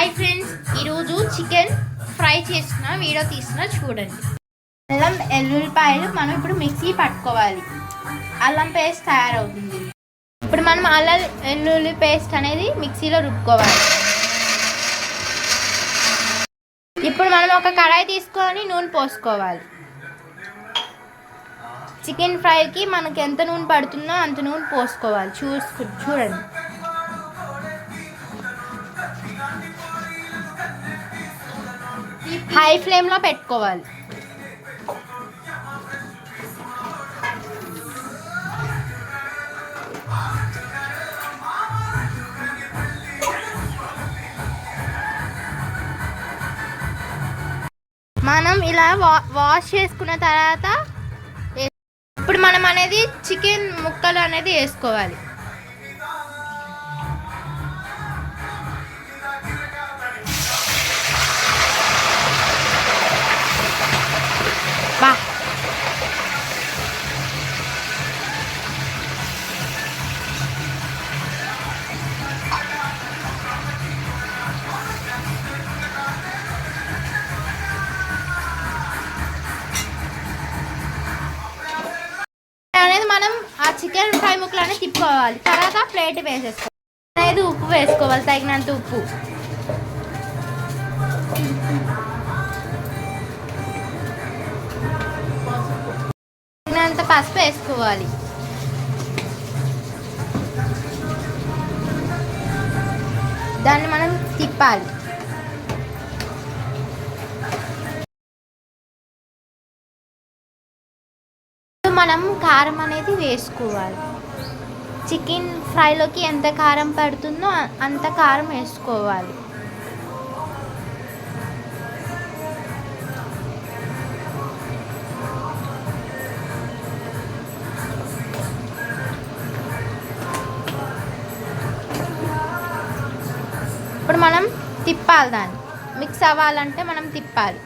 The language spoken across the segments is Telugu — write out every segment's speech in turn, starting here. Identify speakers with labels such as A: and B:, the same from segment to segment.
A: హాయ్ ఫ్రెండ్స్, ఈరోజు చికెన్ ఫ్రై చేసిన వీడియో తీసిన చూడండి. అల్లం ఎల్లుల్లిపాయలు మనం ఇప్పుడు మిక్సీ పట్టుకోవాలి. అల్లం పేస్ట్ తయారవుతుంది. ఇప్పుడు మనం అల్లం వెల్లుల్లి పేస్ట్ అనేది మిక్సీలో రుబ్బుకోవాలి. ఇప్పుడు మనం ఒక కడాయి తీసుకొని నూనె పోసుకోవాలి. చికెన్ ఫ్రైకి మనకి ఎంత నూనె పడుతుందో అంత నూనె పోసుకోవాలి. చూడండి. హై ఫ్లేమ్లో పెట్టుకోవాలి. మనం ఇలా వాష్ చేసుకున్న తర్వాత ఇప్పుడు మనం అనేది చికెన్ ముక్కలు అనేది వేసుకోవాలి. అనేది మనం ఆ చికెన్ ఫ్రై ముక్కలు అనేది తిప్పుకోవాలి. తర్వాత ప్లేట్ వేసేసుకోవాలి. అనేది ఉప్పు వేసుకోవాలి, తగినంత ఉప్పు. తగినంత పసుపు వేసుకోవాలి. దాన్ని మనం తిప్పాలి. మనం కారం అనేది వేసుకోవాలి. చికెన్ ఫ్రైలోకి ఎంత కారం పడుతుందో అంత కారం వేసుకోవాలి. ఇప్పుడు మనం తిప్పాలి. దాన్ని మిక్స్ అవ్వాలంటే మనం తిప్పాలి.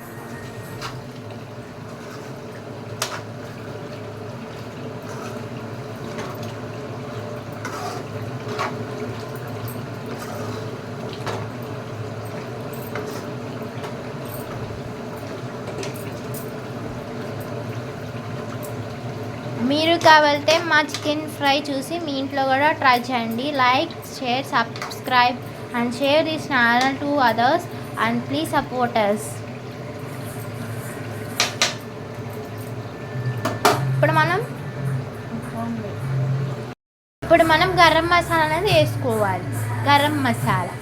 A: మీరు కావాలంటే మా చికెన్ ఫ్రై చూసి మీ ఇంట్లో కూడా ట్రై చేయండి. Like, share, subscribe and share this channel to others and please support us. ఇప్పుడు మనం గరం మసాలా అనేది వేసుకోవాలి. గరం మసాలా